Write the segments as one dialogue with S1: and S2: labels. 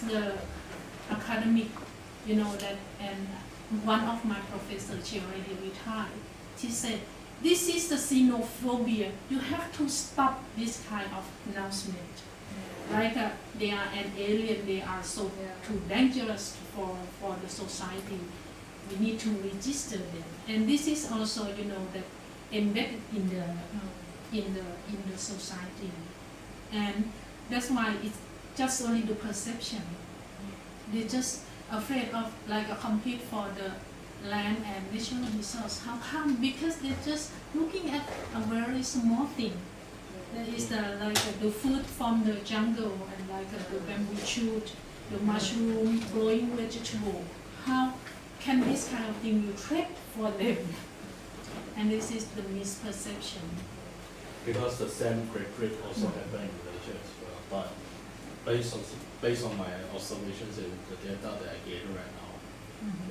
S1: the academic, that, and one of my professors, she already retired, she said, this is the xenophobia. You have to stop this kind of announcement. Like they are an alien, they are so too dangerous for the society. We need to register them. And this is also, that embedded in the society. And that's why it's just only the perception. They're just afraid of compete for the land and natural resource. How come? Because they're just looking at a very small thing. That is the food from the jungle and the bamboo shoot, the mushroom, growing vegetable. How can this kind of thing be threat for them? And this is the misperception.
S2: Because the same rate also happen in Malaysia as well. But based on my observations and the data that I get right now,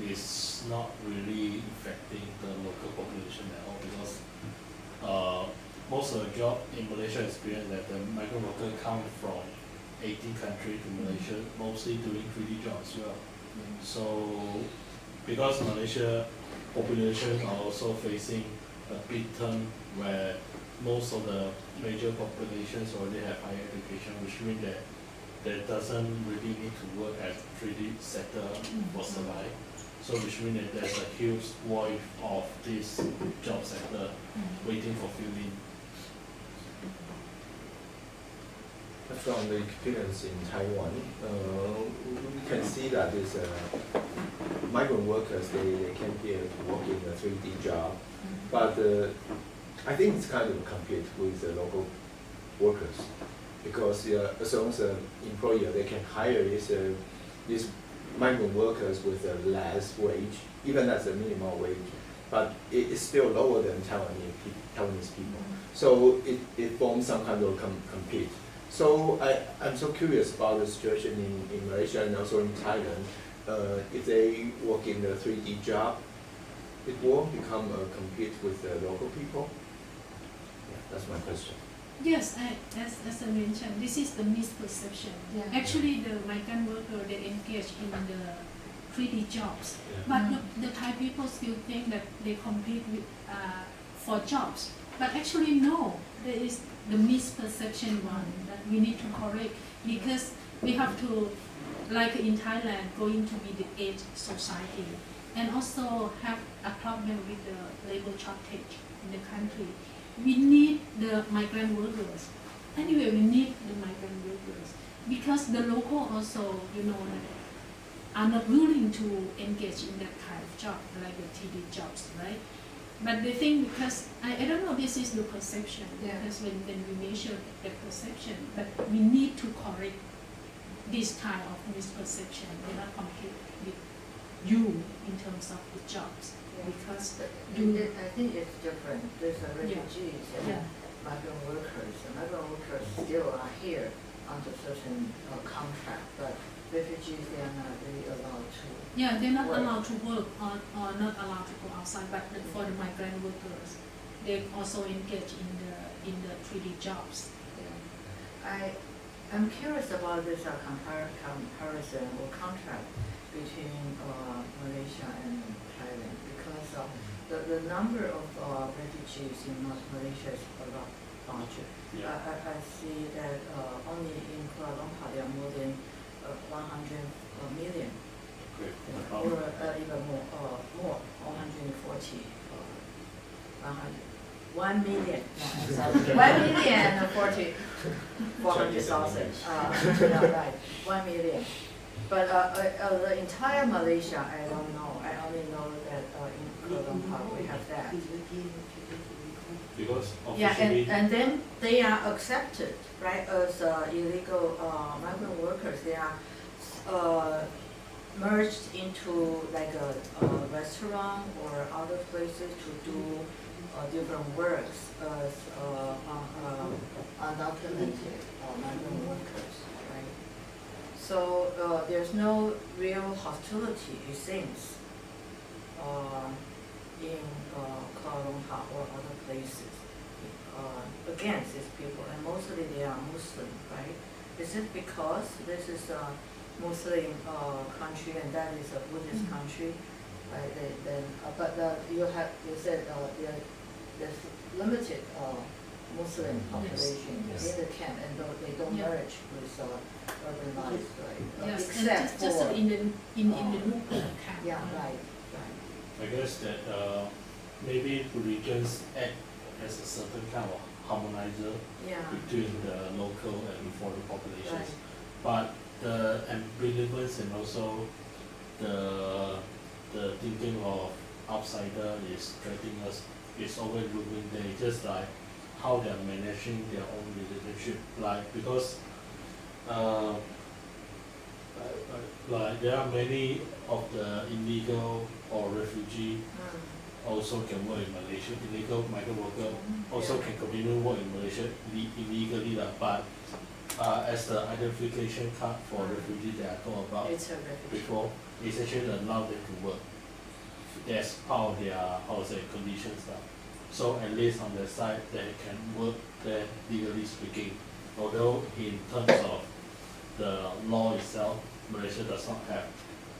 S2: it's not really affecting the local population at all, because most of the job in Malaysia experience that the migrant worker come from 18 countries to Malaysia, mostly doing 3D jobs as well. So because Malaysia population are also facing a big term where most of the major populations already have higher education, which means that they doesn't really need to work as 3D sector for survive. So which means that there's a huge void of this job sector waiting for filling.
S3: From the experience in Taiwan, we can see that these migrant workers, they came here to work in a 3D job, but I think it's kind of compete with the local workers, because as long as the employer, they can hire these migrant workers with a less wage, even as a minimum wage, but it is still lower than Taiwanese people. So it forms some kind of compete. So I'm so curious about the situation in Malaysia and also in Thailand. If they work in the 3D job, it won't become a compete with the local people? Yeah, that's my question.
S1: Yes, as I mentioned, this is the misperception. Yeah. Actually, the migrant workers, they engage in the 3D jobs, but the Thai people still think that they compete with, for jobs. But actually, no, there is the misperception one that we need to correct, because we have to, like in Thailand, going to be the aged society, and also have a problem with the labor shortage in the country. We need the migrant workers. Anyway, we need the migrant workers because the local also, are not willing to engage in that kind of job, like the 3D jobs, right? But they think, because I don't know, this is the perception, because when we measure the perception, but we need to correct this kind of misperception. They not compete with you in terms of the jobs. Because
S4: I think it's different. There's refugees and migrant workers. Migrant workers still are here under certain contract, but refugees, they are not really allowed to.
S1: Yeah, they're not allowed to work or not allowed to go outside. But for the migrant workers, they also engage in the 3D jobs.
S4: Yeah. I'm curious about this comparison or contract between Malaysia and Thailand, because the number of refugees in North Malaysia is a lot larger. Yeah. I see that only in Kuala Lumpur there are more than 100 million, or even more, 140, 1 million. 1,040,000. Right, 1 million. But the entire Malaysia, I don't know. I only know that in Kuala Lumpur we have that.
S2: Because
S4: and then they are accepted, right, as illegal migrant workers. They are merged into like a restaurant or other places to do different works as undocumented migrant workers, right? So there's no real hostility, it seems, in Kuala Lumpur or other places against these people, and mostly they are Muslim, right? Is it because this is Muslim country, and that is a Buddhist country, right? You said there's limited Muslim population
S1: Yes.
S4: in the camp, and they don't
S1: Yeah.
S4: merge with urban life, right?
S1: Yes, and
S4: Except
S1: just
S4: for
S1: in the local camp.
S4: yeah, right.
S2: I guess that maybe religions act as a certain kind of harmonizer
S4: Yeah.
S2: between the local and foreign populations.
S4: Right.
S2: But the ambivalence and also the thinking of outsider is threatening us. It's always looming there. It's just like how they are managing their own relationship. Like because like there are many of the illegal or refugee also can work in Malaysia. Illegal migrant worker also
S4: Yeah.
S2: can continue work in Malaysia illegally, but as the identification card for refugee that I talked about
S4: It's a refugee.
S2: before, it's actually allowed them to work. That's part of their conditions now. So at least on their side they can work there legally speaking. Although in terms of the law itself, Malaysia does not have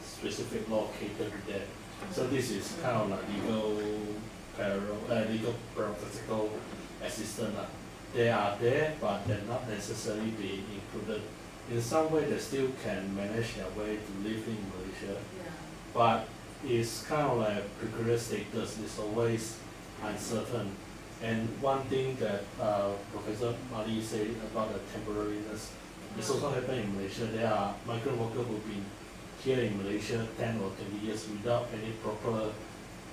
S2: specific law catered to that. So this is kind of like legal paralegal assistance. They are there, but they're not necessarily being included. In some way, they still can manage their way to live in Malaysia,
S4: Yeah.
S2: but it's kind of like precarious status. It's always uncertain. And one thing that Professor Malee said about the temporariness, this also happened in Malaysia. There are migrant workers who've been here in Malaysia 10 or 20 years without any proper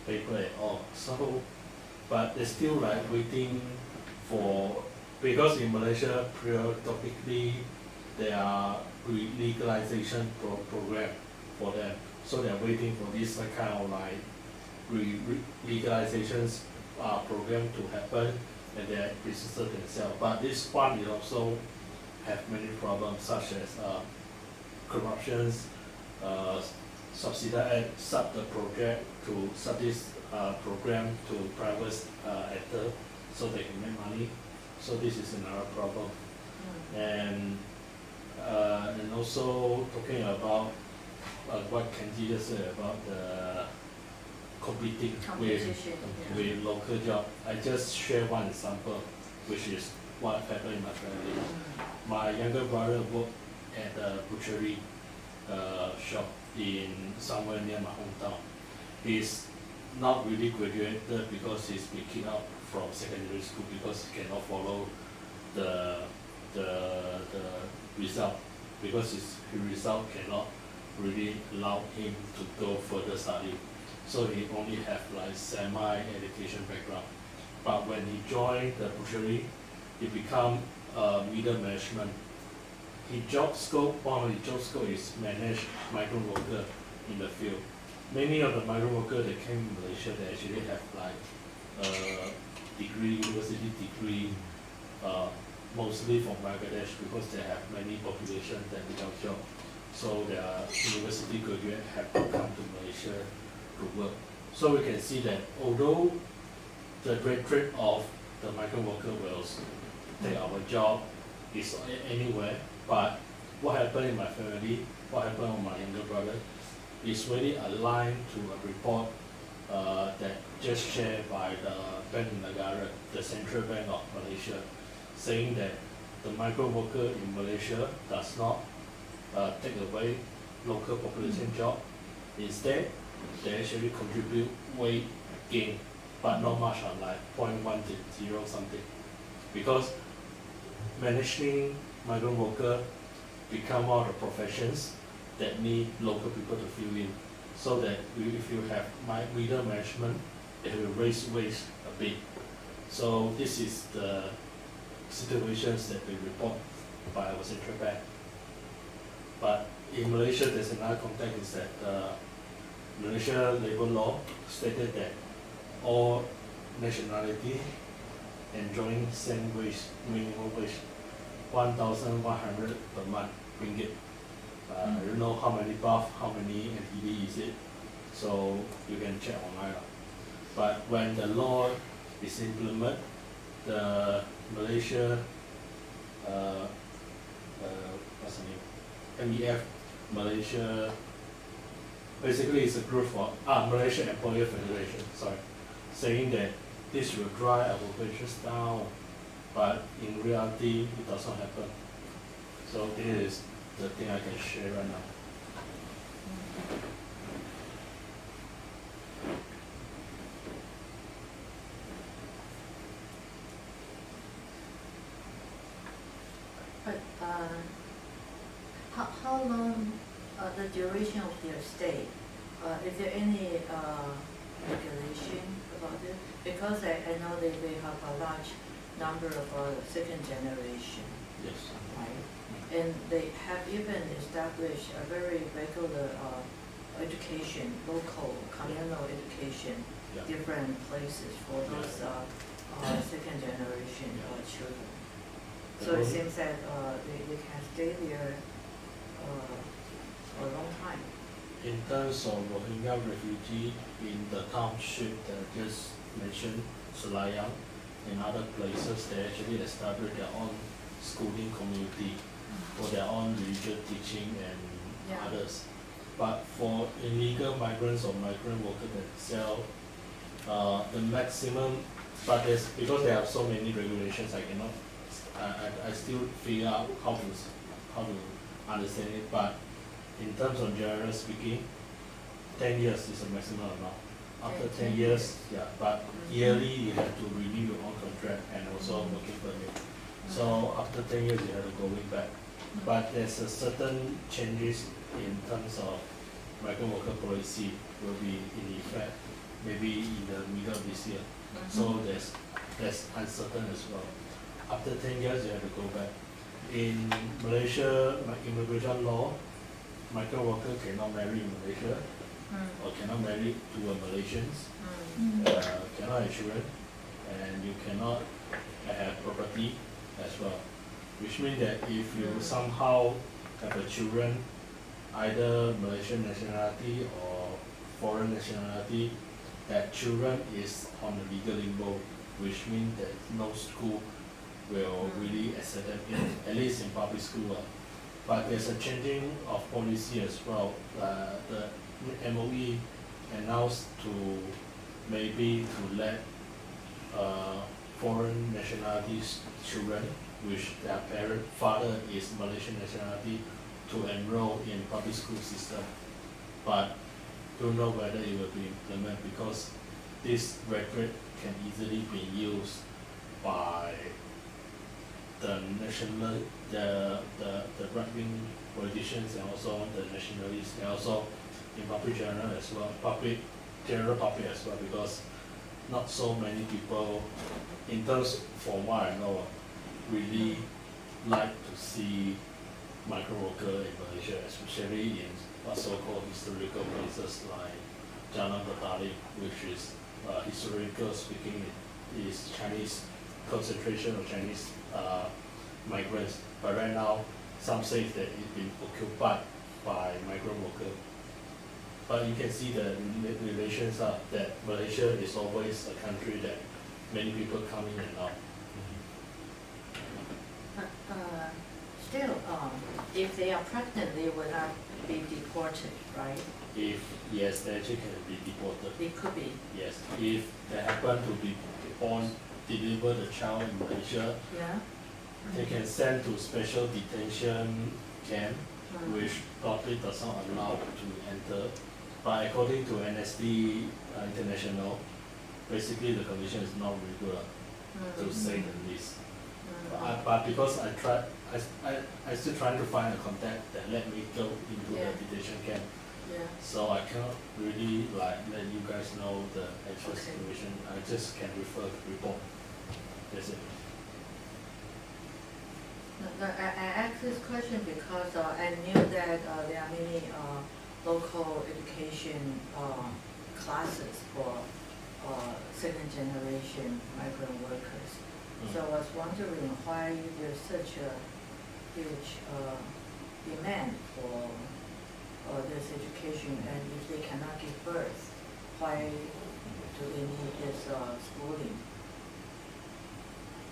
S2: paper at all. So, but they're still like waiting for, because in Malaysia periodically there are legalization program for them. So they're waiting for this kind of like legalizations program to happen, and they register themselves. But this one is also have many problems such as corruptions, sub the project to sub this program to private actor so they can make money. So this is another problem. And also talking about what Kenji just said about the competing
S4: Competition,
S2: with local job. I just share one example, which is what happened in my family. My younger brother worked at a butchery shop in somewhere near my hometown. He's not really graduated because he's been kicked out from secondary school because he cannot follow the result, because his result cannot really allow him to go further study. So he only have like semi-education background. But when he joined the butchery, he become middle management. His job scope, one of his job scope is manage migrant worker in the field. Many of the migrant workers that came to Malaysia, they actually have like degree, university degree, mostly from Bangladesh because they have many population that without job. So their university graduate have to come to Malaysia to work. So we can see that although the rate of the migrant worker will take our job is anywhere, but what happened in my family, what happened with my younger brother, is really aligned to a report that just shared by the Bank Negara, the Central Bank of Malaysia, saying that the migrant worker in Malaysia does not take away local population job. Instead, they actually contribute weight gain, but not much, like 0.1 to 0 something. Because managing migrant worker become one of the professions that need local people to fill in, so that if you have middle management, it will raise wage a bit. So this is the situations that we report by our central bank. But in Malaysia, there's another context is that Malaysia labor law stated that all nationality enjoying same wage, minimum wage, 1,100 per month ringgit. I don't know how many baht, how many NTD is it, so you can check online. But when the law is implemented, the Malaysia what's the name? MEF Malaysia, basically it's a group for Malaysia Employer Federation, sorry, saying that this will drive our wages down, but in reality it doesn't happen. So this is the thing I can share right now.
S4: But how long the duration of their stay? Is there any regulation about it? Because I know they have a large number of second generation,
S2: Yes.
S4: right? And they have even established a very regular education, local communal education,
S2: Yeah.
S4: different places for those second generation children. So it seems that they can stay there for a long time.
S2: In terms of Rohingya refugee in the township that I just mentioned, Selayang, and other places, they actually establish their own schooling community for their own religious teaching and
S4: Yeah.
S2: others. But for illegal migrants or migrant workers themselves, the maximum, but there's, because there are so many regulations, I cannot, I still figure out how to understand it. But in terms of generally speaking, 10 years is the maximum amount. After 10 years, yeah, but yearly you have to renew your own contract and also working permit. So after 10 years you have to go back. But there's a certain changes in terms of migrant worker policy will be in effect maybe in the middle of this year. So that's uncertain as well. After 10 years you have to go back. In Malaysia, immigration law, migrant worker cannot marry in Malaysia or cannot marry to a Malaysians, cannot have children, and you cannot have property as well. Which means that if you somehow have a children, either Malaysian nationality or foreign nationality, that children is on the legal limbo, which means that no school will really accept them in, at least in public school. But there's a changing of policy as well. The MOE announced to maybe to let foreign nationalities children, which their father is Malaysian nationality, to enroll in public school system. But don't know whether it will be implemented because this record can easily be used by the right-wing politicians and also the nationalists and also in public general as well, general public as well, because not so many people, in terms from what I know, really like to see migrant worker in Malaysia, especially in so-called historical places like Jalan Betaling, which is historical speaking, is Chinese concentration of Chinese migrants. But right now, some say that it's been occupied by migrant workers. But you can see the relations are that Malaysia is always a country that many people come in and out.
S4: Still, if they are pregnant, they will not be deported, right?
S2: If yes, they actually can be deported.
S4: They could be.
S2: Yes, if they happen to be born, deliver the child in Malaysia,
S4: Yeah.
S2: they can send to special detention camp, which probably does not allow to enter. But according to NSD International, basically the condition is not regular, to say the least. But because I still trying to find a contact that let me go into the detention camp.
S4: Yeah.
S2: So I cannot really let you guys know the actual situation. I just can refer to report. That's it.
S4: I asked this question because I knew that there are many local education classes for second generation migrant workers. So I was wondering why there's such a huge demand for this education, and if they cannot give birth, why do they need this schooling?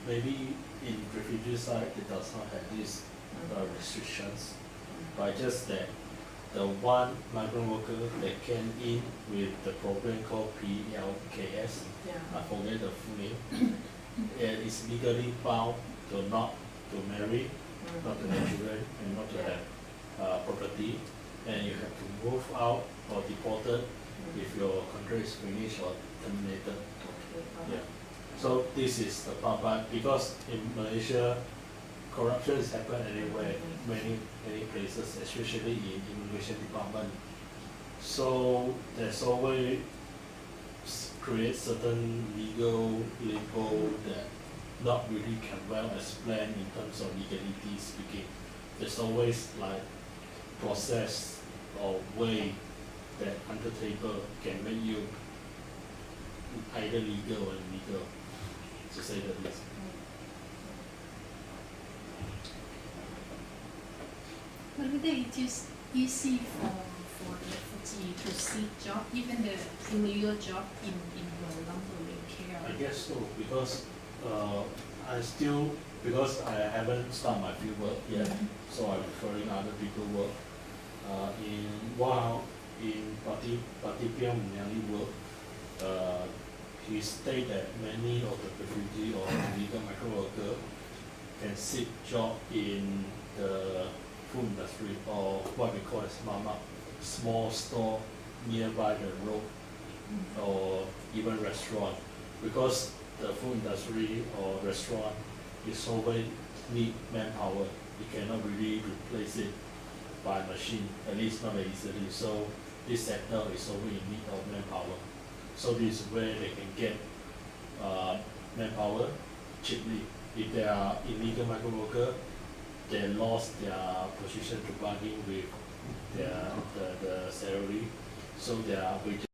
S2: Maybe in refugee side it does not have these restrictions, but just that the one migrant worker that came in with the program called PLKS, I forget the full name, is legally bound to not to marry, not to have children, and not to have property, and you have to move out or deported if your contract is finished or terminated. Yeah. So this is the part, but because in Malaysia, corruption has happened anywhere, many places, especially in immigration department. So there's always create certain legal label that not really can well explain in terms of legality speaking. There's always like process or way that under table can make you either legal or illegal, to say the least.
S1: Whether it is easy for the refugee to seek job, even the illegal job in lumbering care.
S2: I guess so, because because I haven't started my field work yet, so I'm referring other people work. In Patipiam Nyali work, he stated that many of the refugee or illegal migrant workers can seek job in the food industry, or what we call as mama, small store nearby the road, or even restaurant, because the food industry or restaurant is always need manpower. You cannot really replace it by machine, at least not easily. So this sector is always in need of manpower. So this is where they can get manpower cheaply. If they are illegal migrant worker, they lost their position to bargain with the salary, so their wages